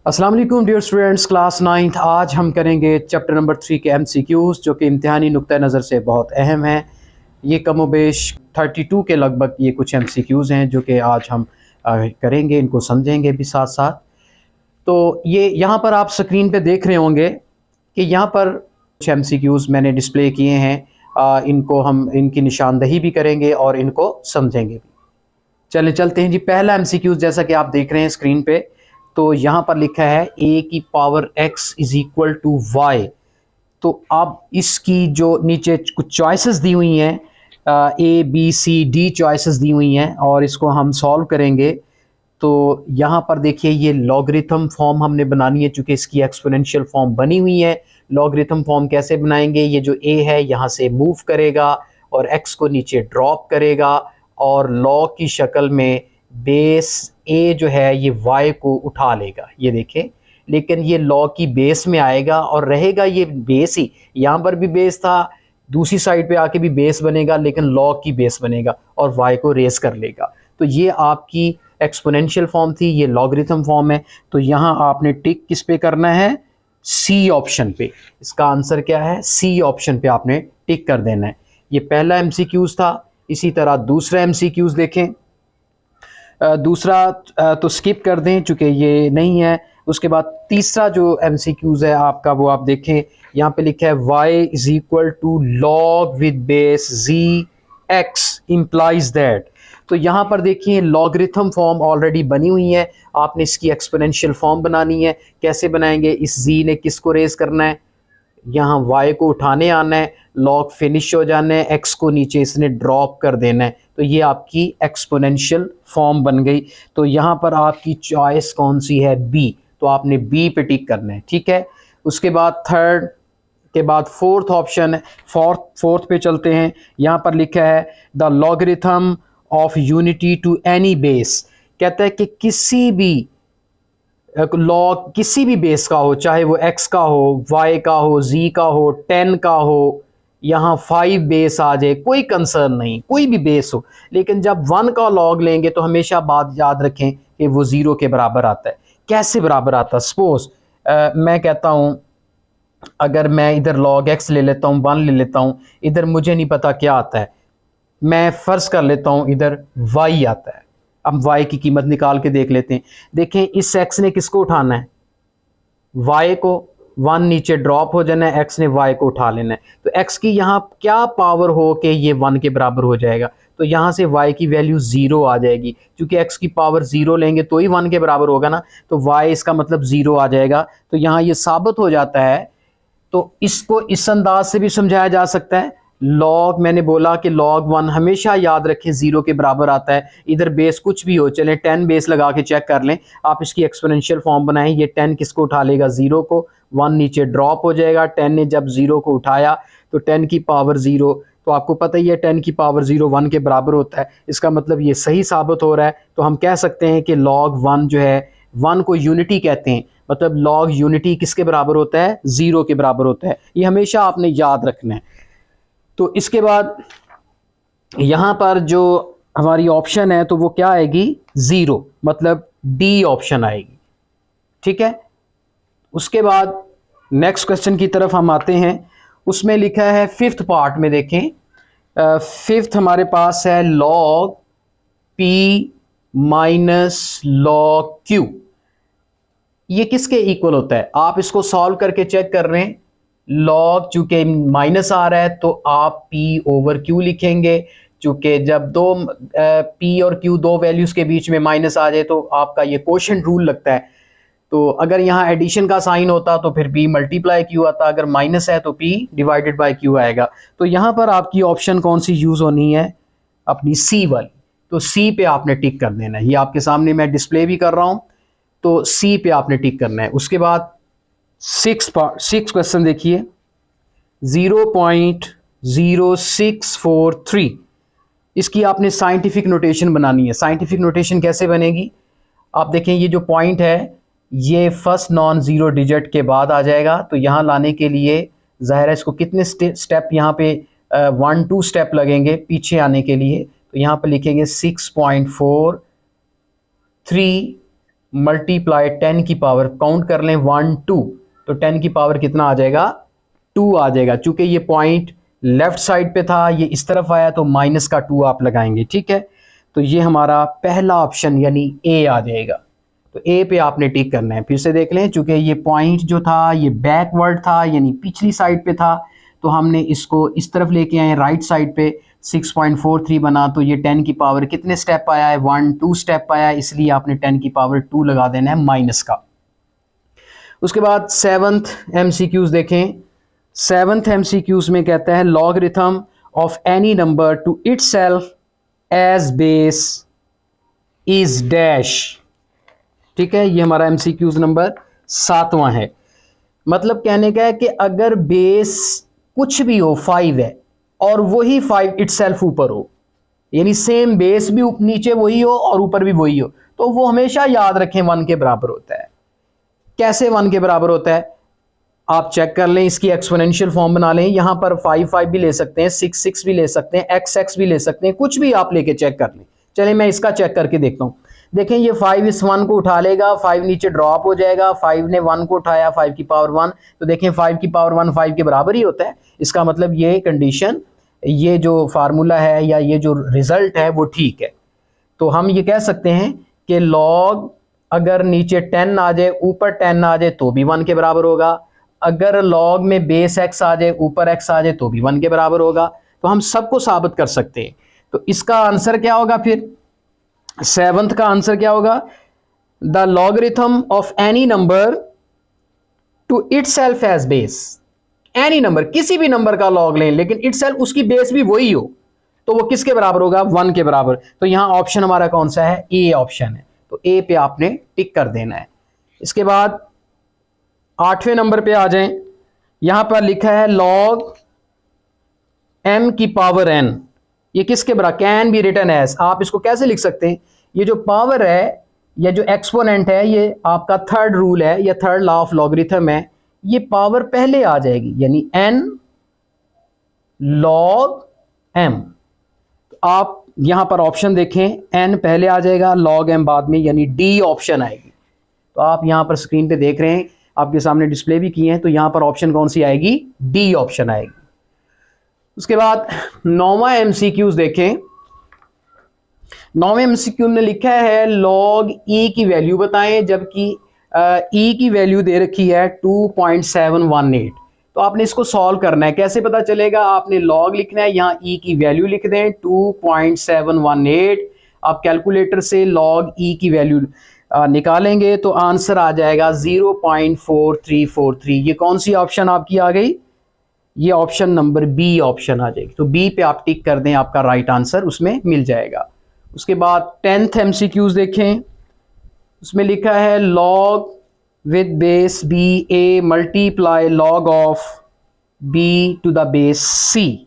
अस्सलाम वालेकुम dear students, class 9th। आज हम करेंगे चैप्टर नंबर 3 के MCQs जो कि इम्तिहानी नुक्ता नज़र से बहुत अहम है। ये कमोबेश 32 के लगभग ये कुछ MCQs हैं जो कि आज हम करेंगे, इनको समझेंगे भी साथ साथ। तो ये यहाँ पर आप स्क्रीन पे देख रहे होंगे कि यहाँ पर कुछ MCQs मैंने डिस्प्ले किए हैं। इनको हम इनकी निशानदही भी करेंगे और इनको समझेंगे भी। चलते हैं जी। पहला MCQ जैसा कि आप देख रहे हैं स्क्रीन पे, तो यहाँ पर लिखा है a की power x is equal to y. तो अब इसकी जो नीचे कुछ चॉइसेस दी हुई हैं, A B C D choices दी हुई हैं और इसको हम सॉल्व करेंगे। तो यहाँ पर देखिए ये लॉगरिथम फॉर्म हमने बनानी है, चूँकि इसकी एक्सपोनेंशियल फॉर्म बनी हुई है। लॉगरिथम फॉर्म कैसे बनाएंगे? ये जो a है यहाँ से मूव करेगा और x को नीचे ड्रॉप करेगा और लॉग की शक्ल में बेस a जो है ये y को उठा लेगा, ये देखें। लेकिन ये लॉग की बेस में आएगा और रहेगा ये बेस ही। यहाँ पर भी बेस था, दूसरी साइड पे आके भी बेस बनेगा, लेकिन लॉग की बेस बनेगा और y को रेस कर लेगा। तो ये आपकी एक्सपोनेंशियल फॉर्म थी, ये लॉगरिथम फॉर्म है। तो यहाँ आपने टिक किस पे करना है? सी ऑप्शन पे। इसका आंसर क्या है? सी ऑप्शन पे आपने टिक कर देना है। ये पहला MCQs था। इसी तरह दूसरा MCQs देखें। दूसरा तो स्किप कर दें चूँकि ये नहीं है। उसके बाद तीसरा जो MCQs है आपका, वो आप देखें। यहाँ पे लिखा है y is equal to log with base z x implies that. तो यहाँ पर देखिए लॉगरिथम फॉर्म ऑलरेडी बनी हुई है, आपने इसकी एक्सपोनेंशियल फॉर्म बनानी है। कैसे बनाएंगे? इस z ने किसको रेज करना है? यहाँ y को उठाने आना है, लॉग फिनिश हो जाना है, x को नीचे इसने ड्रॉप कर देना है। तो ये आपकी एक्सपोनेंशियल फॉर्म बन गई। तो यहाँ पर आपकी चॉइस कौन सी है? B। तो आपने B पे टिक करना है, ठीक है। उसके बाद थर्ड के बाद फोर्थ ऑप्शन है। फोर्थ पे चलते हैं। यहाँ पर लिखा है the logarithm of unity to any base. कहता है कि किसी भी लॉग किसी भी बेस का हो, चाहे वो x का हो, y का हो, z का हो, 10 का हो, यहाँ 5 बेस आ जाए, कोई कंसर्न नहीं, कोई भी बेस हो। लेकिन जब 1 का लॉग लेंगे तो हमेशा बात याद रखें कि वो 0 के बराबर आता है। कैसे बराबर आता है? सपोज मैं कहता हूँ, अगर मैं इधर log x ले लेता हूँ, 1 ले लेता हूँ, इधर मुझे नहीं पता क्या आता है, मैं फ़र्ज़ कर लेता हूँ इधर y आता है। अब y की कीमत निकाल के देख लेते हैं। देखें इस x ने किसको उठाना है? y को। 1 नीचे ड्रॉप हो जाना है, x ने y को उठा लेना है। तो x की यहाँ क्या पावर हो कि ये 1 के बराबर हो जाएगा? तो यहाँ से y की वैल्यू 0 आ जाएगी, क्योंकि x की पावर 0 लेंगे तो ही 1 के बराबर होगा ना। तो y इसका मतलब 0 आ जाएगा। तो यहाँ ये साबित हो जाता है। तो इसको इस अंदाज से भी समझाया जा सकता है। लॉग, मैंने बोला कि log 1 हमेशा याद रखें 0 के बराबर आता है। इधर बेस कुछ भी हो, चलें 10 बेस लगा के चेक कर लें। आप इसकी एक्सपोनेंशियल फॉर्म बनाएं। ये 10 किसको उठा लेगा? 0 को। 1 नीचे ड्रॉप हो जाएगा। 10 ने जब 0 को उठाया तो 10 की पावर 0, तो आपको पता ही है 10 की पावर 0 1 के बराबर होता है। इसका मतलब ये सही साबित हो रहा है। तो हम कह सकते हैं कि log 1 जो है, 1 को यूनिटी कहते हैं, मतलब लॉग यूनिटी किसके बराबर होता है? 0 के बराबर होता है। ये हमेशा आपने याद रखना है। तो इसके बाद यहाँ पर जो हमारी ऑप्शन है तो वो क्या आएगी? 0, मतलब डी ऑप्शन आएगी, ठीक है। उसके बाद नेक्स्ट क्वेश्चन की तरफ हम आते हैं। उसमें लिखा है फिफ्थ पार्ट में, देखें फिफ्थ हमारे पास है log p minus log q। ये किसके इक्वल होता है? आप इसको सॉल्व करके चेक कर रहे हैं। लॉग चूंकि माइनस आ रहा है तो आप p ओवर q लिखेंगे। चूंकि जब दो p और q दो वैल्यूज के बीच में माइनस आ जाए तो आपका ये कोशेंट रूल लगता है। तो अगर यहाँ एडिशन का साइन होता तो फिर p मल्टीप्लाई q आता, अगर माइनस है तो p डिवाइडेड बाय q आएगा। तो यहाँ पर आपकी ऑप्शन कौन सी यूज होनी है? अपनी c वाली। तो c पे आपने टिक कर देना है। ये आपके सामने मैं डिस्प्ले भी कर रहा हूँ, तो C पे आपने टिक करना है। उसके बाद सिक्स क्वेश्चन देखिए, 0.0643। इसकी आपने साइंटिफिक नोटेशन बनानी है। साइंटिफिक नोटेशन कैसे बनेगी? आप देखें ये जो पॉइंट है ये फर्स्ट नॉन ज़ीरो डिजिट के बाद आ जाएगा। तो यहाँ लाने के लिए ज़ाहिर है इसको कितने स्टेप यहाँ पे 1-2 स्टेप लगेंगे पीछे आने के लिए। तो यहाँ पे लिखेंगे 6.43 मल्टीप्लाई 10 की पावर, काउंट कर लें 1 2, तो 10 की पावर कितना आ जाएगा 2 आ जाएगा। चूंकि ये पॉइंट लेफ्ट साइड पे था, ये इस तरफ आया तो माइनस का 2 आप लगाएंगे, ठीक है। तो ये हमारा पहला ऑप्शन यानी ए आ जाएगा। तो ए पे आपने टिक करना है। फिर से देख लें, चूंकि ये पॉइंट जो था ये बैकवर्ड था यानी पिछली साइड पे था, तो हमने इसको इस तरफ लेके आए राइट साइड पे, 6.43 बना। तो ये 10 की पावर कितने स्टेप आया है 1 2 स्टेप आया है, इसलिए आपने 10 की पावर 2 लगा देना है माइनस का। उसके बाद 7th MCQs देखें। 7th MCQs में कहता है logarithm of any number to itself as base is dash, ठीक है। ये हमारा MCQs नंबर 7वां है। मतलब कहने का है कि अगर बेस कुछ भी हो 5 है और वही 5 इटसेल्फ ऊपर हो, यानी सेम बेस भी नीचे वही हो और ऊपर भी वही हो, तो वो हमेशा याद रखें 1 के बराबर होता है। कैसे 1 के बराबर होता है आप चेक कर लें, इसकी एक्सपोनेंशियल फॉर्म बना लें। यहां पर 5 5 भी ले सकते हैं, 6 6 भी ले सकते हैं, x x भी ले सकते हैं, कुछ भी आप लेके चेक कर लें। चलिए मैं इसका चेक करके देखता हूं। देखें ये 5 इस 1 को उठा लेगा, 5 नीचे ड्रॉप हो जाएगा, 5 ने 1 को उठाया 5 की पावर 1, तो देखें 5 की पावर 1 5 के बराबर ही होता है। इसका मतलब ये कंडीशन, ये जो फार्मूला है या ये जो रिजल्ट है वो ठीक है। तो हम ये कह सकते हैं कि लॉग अगर नीचे 10 आ जाए ऊपर 10 आ जाए तो भी 1 के बराबर होगा, अगर लॉग में बेस x आ जाए ऊपर x आ जाए तो भी 1 के बराबर होगा। तो हम सबको साबित कर सकते हैं। तो इसका आंसर क्या होगा फिर 7th का आंसर क्या होगा, the logarithm of any number to itself as base. Any number, किसी भी नंबर का लॉग लें लेकिन इटसेल्फ उसकी बेस भी वही हो, तो वो किसके बराबर होगा 1 के बराबर। तो यहां ऑप्शन हमारा कौन सा है, ए ऑप्शन है। तो ए पे आपने टिक कर देना है। इसके बाद 8वें नंबर पे आ जाएं। यहां पर लिखा है लॉग m की पावर n, ये किसके बराबर, कैन बी रिटन एज। आप इसको कैसे लिख सकते हैं, ये जो पावर है या जो एक्सपोनेंट है ये आपका थर्ड रूल है या थर्ड लॉ ऑफ लॉगरिथम है, ये पावर पहले आ जाएगी यानी n log m। आप यहां पर ऑप्शन देखें, n पहले आ जाएगा log m बाद में, यानी डी ऑप्शन आएगी। तो आप यहां पर स्क्रीन पे देख रहे हैं, आपके सामने डिस्प्ले भी किए हैं, तो यहां पर ऑप्शन कौन सी आएगी, डी ऑप्शन आएगी। उसके बाद 9वां MCQs देखें। 9वें MCQ में लिखा है लॉग e की वैल्यू बताएं, जबकि e की वैल्यू दे रखी है 2.718। तो आपने इसको सॉल्व करना है। कैसे पता चलेगा, आपने लॉग लिखना है, यहाँ e की वैल्यू लिख दें 2.718। आप कैलकुलेटर से लॉग e की वैल्यू निकालेंगे तो आंसर आ जाएगा 0.4343। ये कौन सी ऑप्शन आपकी आ गई, ये ऑप्शन नंबर बी ऑप्शन आ जाएगी। तो बी पे आप टिक कर दें, आपका राइट आंसर उसमें मिल जाएगा। उसके बाद 10th MCQs देखें। उसमें लिखा है log with base b a multiply log of b to the base c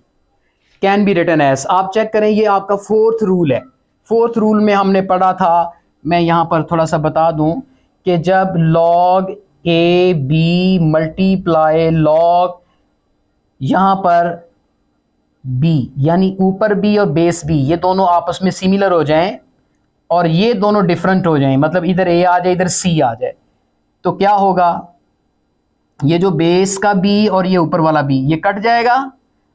can be written as. आप चेक करें, ये आपका 4th रूल है। 4th रूल में हमने पढ़ा था, मैं यहाँ पर थोड़ा सा बता दूं कि जब log a b multiply log यहाँ पर b यानी ऊपर b और बेस b ये दोनों आपस में सिमिलर हो जाएं और ये दोनों डिफरेंट हो जाएं, मतलब इधर a आ जाए इधर c आ जाए, तो क्या होगा, ये जो बेस का b और ये ऊपर वाला b ये कट जाएगा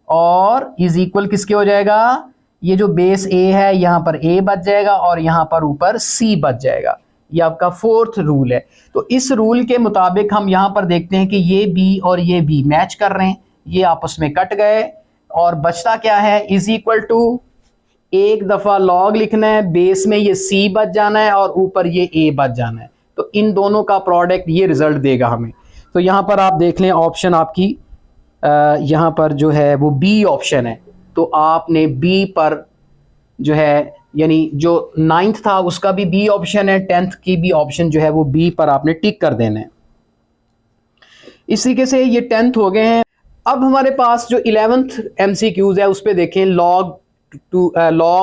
और इज इक्वल किसके हो जाएगा, ये जो बेस a है यहाँ पर a बच जाएगा और यहाँ पर ऊपर c बच जाएगा। ये आपका 4th रूल है। तो इस रूल के मुताबिक हम यहाँ पर देखते हैं कि ये b और ये b मैच कर रहे हैं, ये आपस में कट गए और बचता क्या है, इज इक्वल टू एक दफा लॉग लिखना है, बेस में ये c बच जाना है और ऊपर ये a बच जाना है। तो इन दोनों का प्रोडक्ट ये रिजल्ट देगा हमें। तो यहाँ पर आप देख लें ऑप्शन आपकी यहाँ पर जो है वो बी ऑप्शन है। तो आपने बी पर जो है यानी जो 9th था उसका भी बी ऑप्शन है, 10th की भी ऑप्शन जो है वो बी पर आपने टिक कर देना है। इस तरीके से ये 10th हो गए हैं। अब हमारे पास जो 11th MCQs है उस पे देखें, log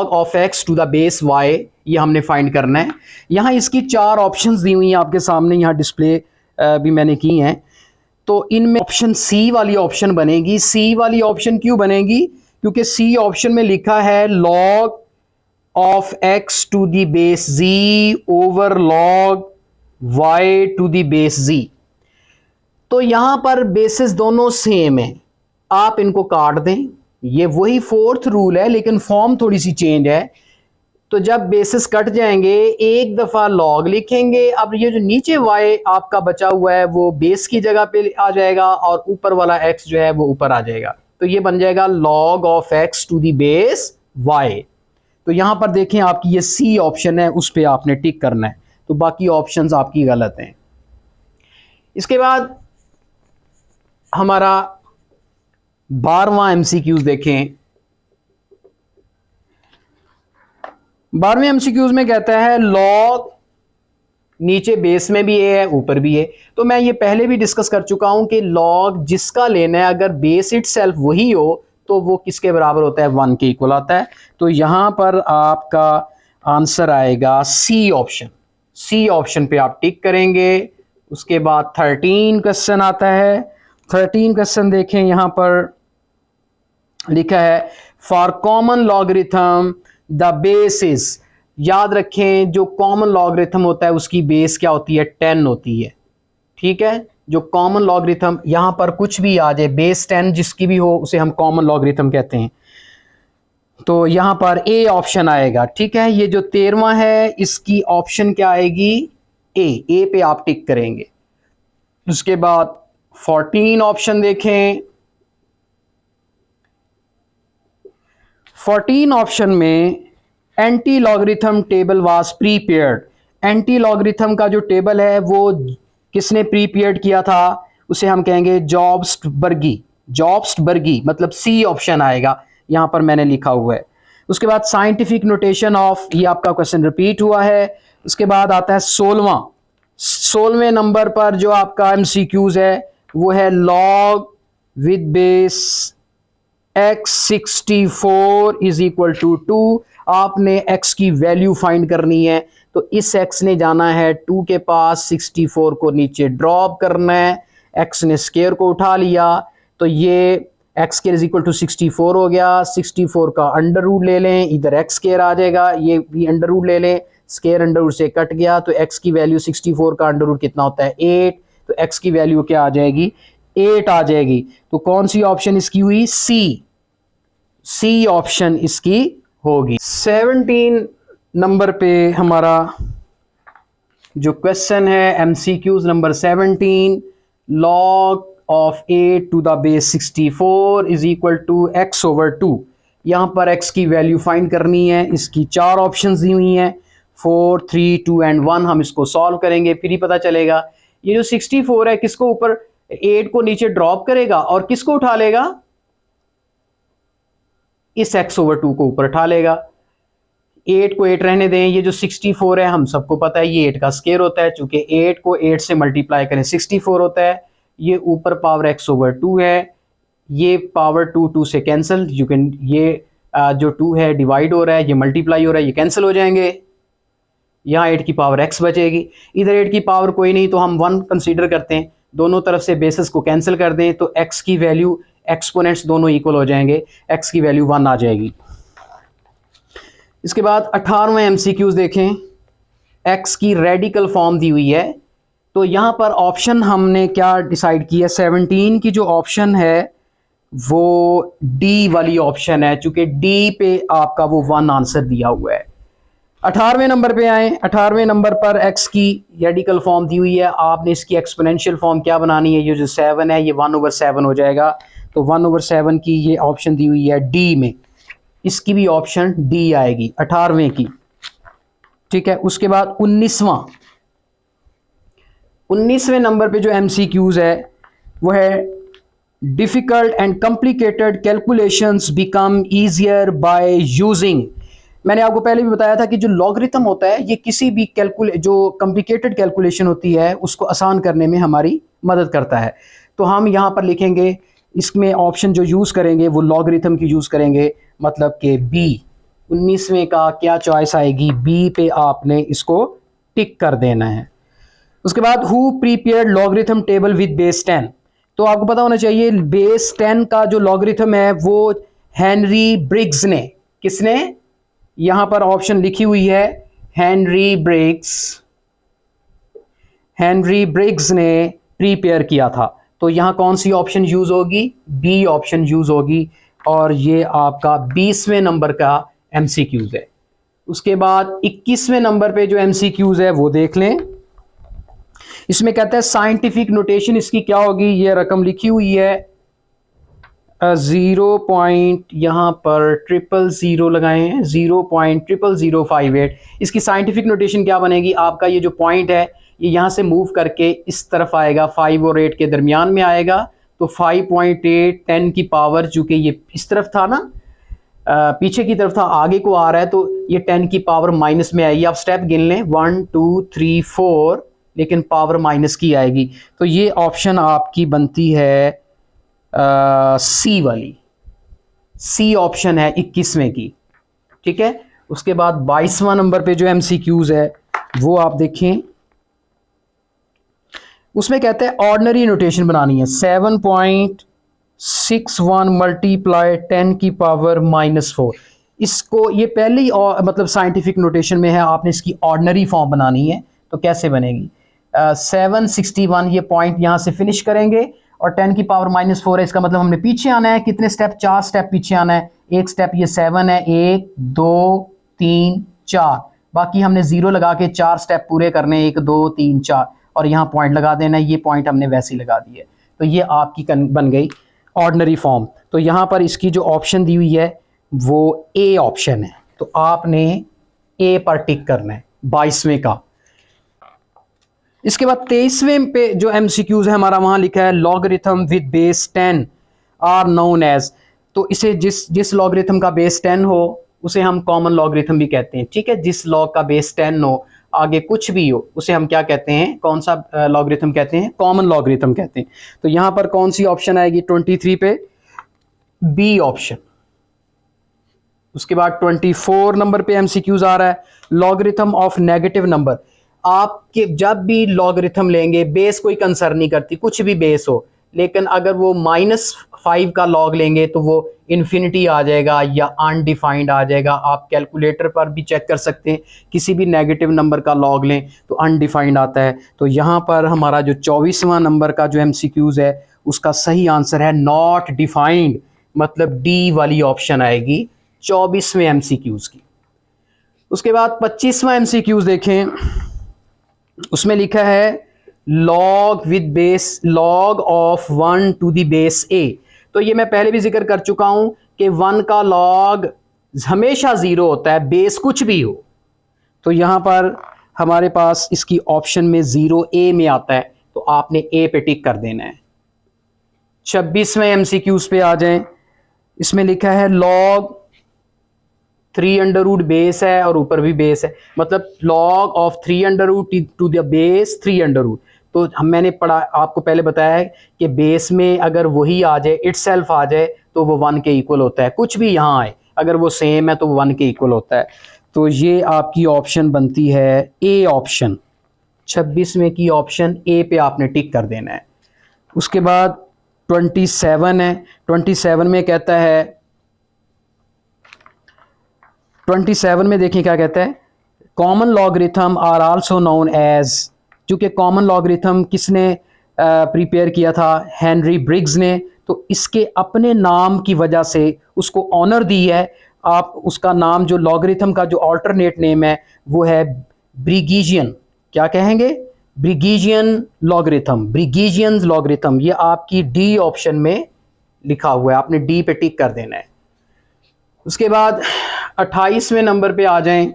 of x to the base y, ये हमने फाइंड करना है। यहाँ इसकी 4 ऑप्शंस दी हुई हैं आपके सामने, यहाँ डिस्प्ले भी मैंने की हैं। तो इनमें ऑप्शन सी वाली ऑप्शन बनेगी। सी वाली ऑप्शन क्यों बनेगी, क्योंकि सी ऑप्शन में लिखा है log of x to the base z over log y to the base z। तो यहां पर बेसिस दोनों सेम है, आप इनको काट दें। ये वही फोर्थ रूल है लेकिन फॉर्म थोड़ी सी चेंज है। तो जब बेसिस कट जाएंगे एक दफा लॉग लिखेंगे, अब ये जो नीचे y आपका बचा हुआ है वो बेस की जगह पे आ जाएगा और ऊपर वाला x जो है वो ऊपर आ जाएगा। तो ये बन जाएगा log of x to the base y। तो यहां पर देखें आपकी ये सी ऑप्शन है, उस पर आपने टिक करना है, तो बाकी ऑप्शंस आपकी गलत हैं। इसके बाद हमारा 12वां एमसीक्यूज देखें। 12वें एमसीक्यूज में कहता है लॉग, नीचे बेस में भी ए है ऊपर भी है। तो मैं ये पहले भी डिस्कस कर चुका हूं कि लॉग जिसका लेना है अगर बेस इटसेल्फ वही हो तो वो किसके बराबर होता है, 1 के इक्वल आता है। तो यहां पर आपका आंसर आएगा सी ऑप्शन। सी ऑप्शन पे आप टिक करेंगे। उसके बाद 13 क्वेश्चन आता है। 13 क्वेश्चन देखें, यहां पर लिखा है for common logarithm the base is. याद रखें जो कॉमन लॉगरिथम होता है उसकी बेस क्या होती है, 10 होती है। ठीक है, जो कॉमन लॉगरिथम, यहां पर कुछ भी आ जाए बेस 10 जिसकी भी हो उसे हम कॉमन लॉगरिथम कहते हैं। तो यहां पर ए ऑप्शन आएगा। ठीक है, ये जो 13वां है इसकी ऑप्शन क्या आएगी, ए पे आप टिक करेंगे। उसके बाद 14 ऑप्शन देखें। 14 ऑप्शन में anti logarithm table was prepared. Anti logarithm का जो टेबल है वो किसने प्रीपेयर्ड किया था, उसे हम कहेंगे जॉब्स्टबर्गी। जॉब्स्टबर्गी मतलब सी ऑप्शन आएगा, यहां पर मैंने लिखा हुआ है। उसके बाद साइंटिफिक नोटेशन ऑफ, ये आपका क्वेश्चन रिपीट हुआ है। उसके बाद आता है 16वें नंबर पर जो आपका एमसीक्यूज है वो है log with base x 64 is equal to 2। आपने x की वैल्यू फाइंड करनी है, तो इस x ने जाना है 2 के पास, 64 को नीचे ड्रॉप करना है। x ने स्केयर को उठा लिया तो ये x square is equal to 64 हो गया। 64 का अंडर रूट ले लें, इधर x स्केयर आ जाएगा, ये भी अंडर रूट ले लें, स्केयर अंडर रूट से कट गया तो x की वैल्यू 64 का अंडर रूट कितना होता है, 8। तो x की वैल्यू क्या आ जाएगी, 8 आ जाएगी। तो कौन सी ऑप्शन इसकी हुई, सी ऑप्शन इसकी होगी। 17 नंबर पे हमारा जो क्वेश्चन है MCQs number 17, log of 8 to the base 64 is equal to x over 2। यहां पर x की वैल्यू फाइंड करनी है। इसकी 4 ऑप्शंस दी हुई हैं, 4, 3, 2 एंड 1। हम इसको सॉल्व करेंगे फिर ही पता चलेगा। ये जो 64 है किसको ऊपर, 8 को नीचे ड्रॉप करेगा और किसको उठा लेगा, इस x ओवर 2 को ऊपर उठा लेगा। 8 को 8 रहने दें। ये जो 64 है हम सबको पता है ये 8 का स्केयर होता है, चूंकि 8 को 8 से मल्टीप्लाई करें 64 होता है। ये ऊपर पावर x ओवर 2 है, ये पावर 2 से कैंसिल, यू कैन, ये जो 2 है डिवाइड हो रहा है, ये मल्टीप्लाई हो रहा है, ये कैंसिल हो जाएंगे। यहाँ 8 की पावर x बचेगी, इधर 8 की पावर कोई नहीं तो हम 1 कंसीडर करते हैं। दोनों तरफ से बेसिस को कैंसिल कर दें तो x की वैल्यू, एक्सपोनेंट्स दोनों इक्वल हो जाएंगे, x की वैल्यू 1 आ जाएगी। इसके बाद 18वें एमसीक्यूज देखें। x की रेडिकल फॉर्म दी हुई है, तो यहां पर ऑप्शन हमने क्या डिसाइड किया, 17 की जो ऑप्शन है वो डी वाली ऑप्शन है, चूंकि डी पे आपका वो 1 आंसर दिया हुआ है। 18वें नंबर पे आए। 18वें नंबर पर x की रेडिकल फॉर्म दी हुई है, आपने इसकी एक्सपोनेंशियल फॉर्म क्या बनानी है, ये जो 7 है ये 1 ओवर 7 हो जाएगा। तो 1 ओवर 7 की ये ऑप्शन दी हुई है डी में, इसकी भी ऑप्शन डी आएगी 18वें की। ठीक है, उसके बाद 19वें नंबर पे जो एमसीक्यूज है वो है difficult and complicated calculations become easier by using. मैंने आपको पहले भी बताया था कि जो लॉगरिथम होता है ये किसी भी जो कॉम्प्लिकेटेड कैलकुलेशन होती है उसको आसान करने में हमारी मदद करता है। तो हम यहाँ पर लिखेंगे, इसमें ऑप्शन जो यूज़ करेंगे वो लॉगरिथम की यूज़ करेंगे, मतलब कि बी। 19वें का क्या चॉइस आएगी, बी पे आपने इसको टिक कर देना है। उसके बाद who prepared logarithm table with base 10। तो आपको पता होना चाहिए बेस 10 का जो लॉगरिथम है वो हेनरी ब्रिग्स ने, किसने, यहां पर ऑप्शन लिखी हुई है हेनरी ब्रिग्स हेनरी ब्रिग्स ने प्रिपेयर किया था। तो यहाँ कौन सी ऑप्शन यूज होगी? बी ऑप्शन यूज होगी, और ये आपका 20वें नंबर का एमसीक्यूज है। उसके बाद 21वें नंबर पे जो एमसीक्यूज है वो देख लें। इसमें कहता है साइंटिफिक नोटेशन इसकी क्या होगी? ये रकम लिखी हुई है 0. यहाँ पर 000 लगाए हैं, 0.00058। इसकी साइंटिफिक नोटेशन क्या बनेगी? आपका ये जो पॉइंट है ये यहाँ से मूव करके इस तरफ आएगा, 5 और 8 के दरमियान में आएगा। तो 5.8 10 की पावर, चूंकि ये इस तरफ था ना, पीछे की तरफ था, आगे को आ रहा है, तो ये 10 की पावर माइनस में आएगी। आप स्टेप गिन लें 1 2 3 4, लेकिन पावर माइनस की आएगी। तो ये ऑप्शन आपकी बनती है सी वाली। सी ऑप्शन है 21वें की, ठीक है। उसके बाद 22वां नंबर पे जो एमसीक्यूज है वो आप देखें। उसमें कहते हैं ऑर्डिनरी नोटेशन बनानी है। 7.61 मल्टीप्लाई 10 की पावर -4। इसको ये पहले ही मतलब साइंटिफिक नोटेशन में है, आपने इसकी ऑर्डिनरी फॉर्म बनानी है। तो कैसे बनेगी? 761 ये पॉइंट यहाँ से फिनिश करेंगे, और 10 की पावर -4 है, इसका मतलब हमने पीछे आना है। कितने स्टेप? 4 स्टेप पीछे आना है। एक स्टेप ये 7 है, 1 2 3 4, बाकी हमने 0 लगा के 4 स्टेप पूरे करने, 1 2 3 4, और यहाँ पॉइंट लगा देना है। ये पॉइंट हमने वैसे ही लगा दिए। तो ये आपकी बन गई ऑर्डिनरी फॉर्म। तो यहाँ पर इसकी जो ऑप्शन दी हुई है वो ए ऑप्शन है, तो आपने ए पर टिक करना है 22वें का। इसके बाद 23वें पे जो एमसीक्यूज है हमारा, वहां लिखा है logarithm with base 10 are known as. तो इसे जिस लॉगरिथम का बेस 10 हो उसे हम कॉमन लॉगरिथम भी कहते हैं, ठीक है। जिस लॉग का बेस 10 हो, आगे कुछ भी हो, उसे हम क्या कहते हैं? कौन सा लॉगरिथम कहते हैं? कॉमन लॉगरिथम कहते हैं। तो यहां पर कौन सी ऑप्शन आएगी 23 पे? B option. उसके बाद 24 नंबर पे एमसीक्यूज आ रहा है लॉगरिथम ऑफ नेगेटिव नंबर। आपके जब भी लॉगरिथम लेंगे, बेस कोई कंसर्न नहीं करती, कुछ भी बेस हो, लेकिन अगर वो -5 का लॉग लेंगे तो वो इन्फिनिटी आ जाएगा या अनडिफाइंड आ जाएगा। आप कैलकुलेटर पर भी चेक कर सकते हैं, किसी भी नेगेटिव नंबर का लॉग लें तो अनडिफाइंड आता है। तो यहाँ पर हमारा जो 24वां नंबर का जो एमसीक्यूज है उसका सही आंसर है नॉट डिफाइंड, मतलब डी वाली ऑप्शन आएगी 24वें एमसीक्यूज की। उसके बाद 25वां एमसीक्यूज देखें। उसमें लिखा है log with base log of 1 to the base a। तो ये मैं पहले भी जिक्र कर चुका हूं कि 1 का लॉग हमेशा 0 होता है, बेस कुछ भी हो। तो यहां पर हमारे पास इसकी ऑप्शन में 0a में आता है, तो आपने a पे टिक कर देना है। 26वें एमसीक्यूज पे आ जाएं। इसमें लिखा है लॉग 3 बेस है और ऊपर भी बेस है, मतलब log of 3 to the base 3 तो मैंने पढ़ा, आपको पहले बताया है कि बेस में अगर वही आ जाए, इटसेल्फ आ जाए, तो वो 1 के इक्वल होता है। कुछ भी यहाँ आए, अगर वो सेम है तो वो 1 के इक्वल होता है। तो ये आपकी ऑप्शन बनती है ए ऑप्शन। 26वें की ऑप्शन ए पे आपने टिक कर देना है। उसके बाद 27 है। 27 में कहता है, 27 में देखिए क्या कहता है, common logarithm are also known as. चूंकि कॉमन लॉगरिथम किसने प्रिपेयर किया था? हेनरी ब्रिग्स ने। तो इसके अपने नाम की वजह से उसको ऑनर दी है। आप उसका नाम, जो लॉगरिथम का जो अल्टरनेट नेम है वो है ब्रिगेजियन। क्या कहेंगे? ब्रिगेजियन लॉगरिथम, ब्रिगेजियन लॉगरिथम। ये आपकी डी ऑप्शन में लिखा हुआ है, आपने डी पे टिक कर देना है। उसके बाद 28वें नंबर पे आ जाएं।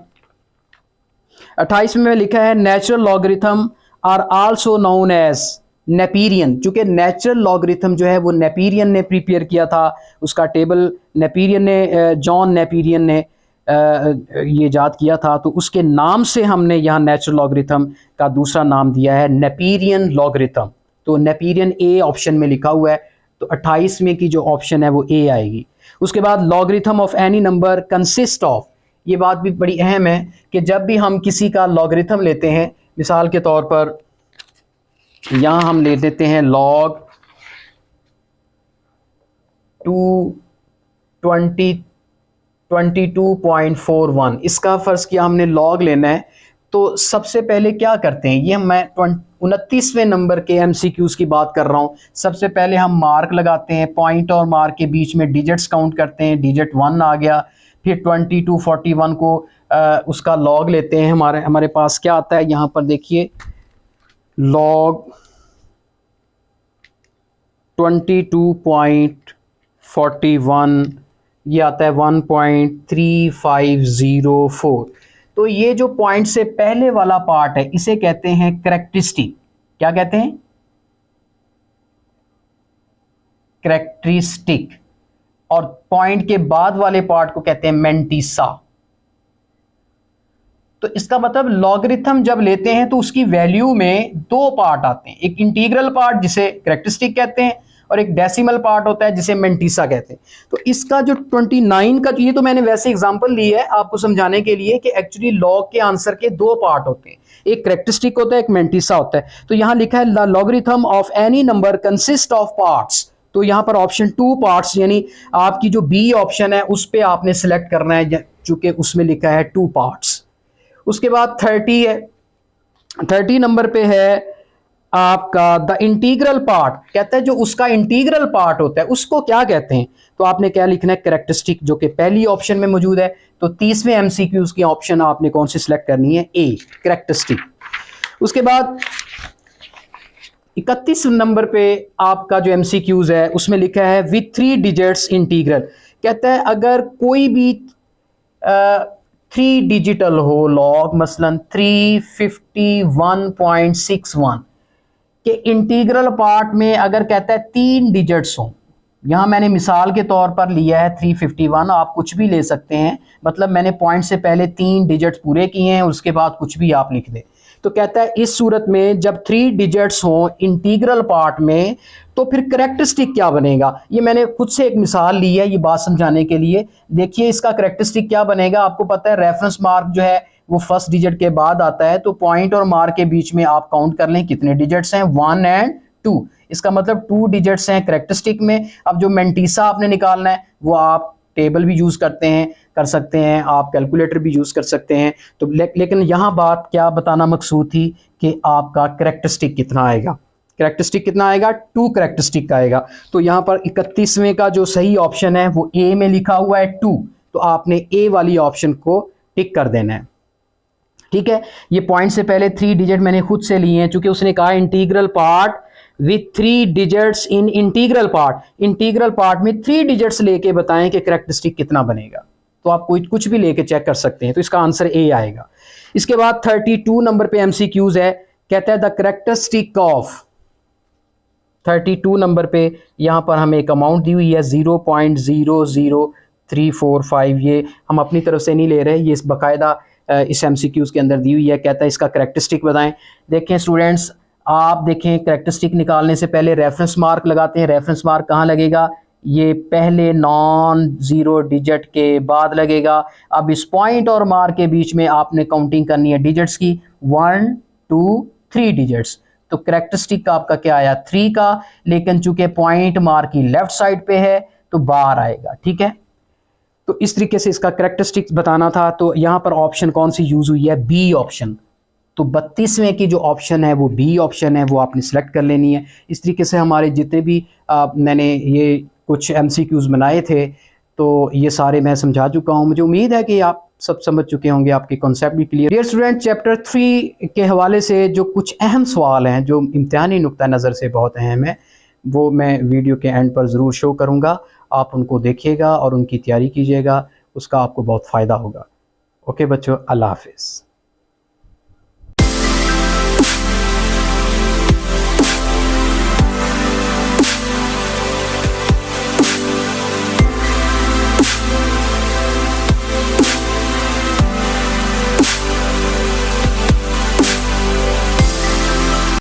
28वें में लिखा है natural logarithm are also known as Napierian. चूंकि नेचुरल लॉगरिथम जो है वो नेपीरियन ने प्रिपेयर किया था, उसका टेबल नेपीरियन ने, जॉन नेपीरियन ने ये इजाद किया था, तो उसके नाम से हमने यहाँ नेचुरल लॉगरिथम का दूसरा नाम दिया है नेपीरियन लॉगरिथम। तो नेपीरियन ए ऑप्शन में लिखा हुआ है, तो 28वें की जो ऑप्शन है वो ए आएगी। उसके बाद logarithm of any number consist of. ये बात भी बड़ी अहम है कि जब भी हम किसी का लॉगरिथम लेते हैं, मिसाल के तौर पर यहाँ हम ले लेते हैं लॉग 22.41। इसका फर्ज किया हमने लॉग लेना है, तो सबसे पहले क्या करते हैं, ये मैं 29वें नंबर के MCQs की बात कर रहा हूँ। सबसे पहले हम मार्क लगाते हैं, पॉइंट और मार्क के बीच में डिजिट्स काउंट करते हैं, डिजिट 1 आ गया, फिर 20 to 41 को उसका लॉग लेते हैं। हमारे पास क्या आता है यहाँ पर देखिए, लॉग 22.41 ये आता है 1.3504। तो ये जो पॉइंट से पहले वाला पार्ट है इसे कहते हैं कैरेक्टरिस्टिक। क्या कहते हैं? कैरेक्टरिस्टिक। और पॉइंट के बाद वाले पार्ट को कहते हैं मेंटिसा। तो इसका मतलब लॉगरिथम जब लेते हैं तो उसकी वैल्यू में दो पार्ट आते हैं, एक इंटीग्रल पार्ट जिसे कैरेक्टरिस्टिक कहते हैं और एक डेसिमल पार्ट होता है जिसे मेंटिसा कहते हैं। तो इसका जो 29 का, ये तो मैंने वैसे एग्जांपल ली है आपको समझाने के लिए कि एक्चुअली लॉग के आंसर के दो पार्ट होते हैं, एक कैरेक्टरिस्टिक होता है, एक मेंटिसा होता है। तो यहां लिखा है the logarithm of any number consist of parts. तो यहां पर ऑप्शन 2 पार्ट्स, यानी आपकी जो बी ऑप्शन है उस पर आपने सिलेक्ट करना है, चूंकि उसमें लिखा है 2 पार्ट्स। उसके बाद 30 है, 30 नंबर पे है आपका द इंटीग्रल पार्ट। कहता है जो उसका इंटीग्रल पार्ट होता है उसको क्या कहते हैं? तो आपने क्या लिखना है? कैरेक्टरिस्टिक, जो कि पहली ऑप्शन में मौजूद है। तो 30वें MCQs की ऑप्शन आपने कौन सी सिलेक्ट करनी है? ए, कैरेक्टरिस्टिक। उसके बाद 31 नंबर पे आपका जो MCQs है उसमें लिखा है विथ 3 डिजिट्स इंटीग्रल। कहता है अगर कोई भी 3 डिजिटल हो लॉग, मसलन 351.61 के इंटीग्रल पार्ट में अगर कहता है 3 डिजिट्स हो, यहां मैंने मिसाल के तौर पर लिया है 351, आप कुछ भी ले सकते हैं, मतलब मैंने पॉइंट से पहले 3 डिजिट्स पूरे किए हैं, उसके बाद कुछ भी आप लिख दें। तो कहता है इस सूरत में जब 3 डिजिट्स हो इंटीग्रल पार्ट में तो फिर कैरेक्टरिस्टिक क्या बनेगा? ये मैंने खुद से एक मिसाल ली है ये बात समझाने के लिए। देखिए इसका कैरेक्टरिस्टिक क्या बनेगा। आपको पता है रेफरेंस मार्क जो है वो फर्स्ट डिजिट के बाद आता है, तो पॉइंट और मार्क के बीच में आप काउंट कर लें कितने डिजिट्स हैं, 1 और 2। इसका मतलब 2 डिजिट्स हैं कैरेक्टरिस्टिक में। अब जो मेंटिसा आपने निकालना है वो आप टेबल भी यूज कर सकते हैं, आप कैलकुलेटर भी यूज कर सकते हैं। तो लेकिन यहाँ बात क्या बताना मकसूद थी कि आपका कैरेक्टरिस्टिक कितना आएगा। कैरेक्टरिस्टिक कितना आएगा? 2 कैरेक्टरिस्टिक का आएगा। तो यहाँ पर 31वें का जो सही ऑप्शन है वो ए में लिखा हुआ है 2, तो आपने ए वाली ऑप्शन को टिक कर देना है। ठीक है, ये पॉइंट से पहले 3 डिजिट मैंने खुद से लिए हैं, चूंकि उसने कहा integral part with 3 digits in integral part. Integral part में 3 डिजिट्स लेके बताएं कि कैरेक्टरिस्टिक कितना बनेगा। तो आप कुछ भी लेके चेक कर सकते हैं। तो इसका आंसर ए आएगा। इसके बाद 32 नंबर पे MCQs है। कहता है द कैरेक्टरिस्टिक ऑफ, 32 नंबर पे यहां पर हमें एक अमाउंट दी हुई है 0.00345। ये हम अपनी तरफ से नहीं ले रहे, ये इस बाकायदा इस MCQs के अंदर दी हुई है। कहता है इसका कैरेक्टरिस्टिक बताएं। देखें स्टूडेंट्स, आप देखें कैरेक्टरिस्टिक निकालने से पहले रेफरेंस मार्क लगाते हैं। रेफरेंस मार्क कहाँ लगेगा? ये पहले नॉन जीरो डिजिट के बाद लगेगा। अब इस पॉइंट और मार्क के बीच में आपने काउंटिंग करनी है डिजिट्स की, 1 2 3 डिजिट्स। तो कैरेक्टरिस्टिक का आपका क्या आया? 3 का, लेकिन चूंकि पॉइंट मार्क की लेफ्ट साइड पे है तो बाहर आएगा। ठीक है, तो इस तरीके से इसका कैरेक्टरिस्टिक्स बताना था। तो यहाँ पर ऑप्शन कौन सी यूज हुई है? B option. तो 32वें की जो ऑप्शन है वो बी ऑप्शन है, वो आपने सेलेक्ट कर लेनी है। इस तरीके से हमारे जितने भी मैंने ये कुछ MCQs बनाए थे तो ये सारे मैं समझा चुका हूँ। मुझे उम्मीद है कि आप सब समझ चुके होंगे, आपके कॉन्सेप्ट भी क्लियर। डियर स्टूडेंट, चैप्टर 3 के हवाले से जो कुछ अहम सवाल हैं जो इम्तिहानी नुक्ता नज़र से बहुत अहम है, वो मैं वीडियो के एंड पर ज़रूर शो करूँगा। आप उनको देखिएगा और उनकी तैयारी कीजिएगा, उसका आपको बहुत फ़ायदा होगा। ओके बच्चों, अल्लाह हाफिज़।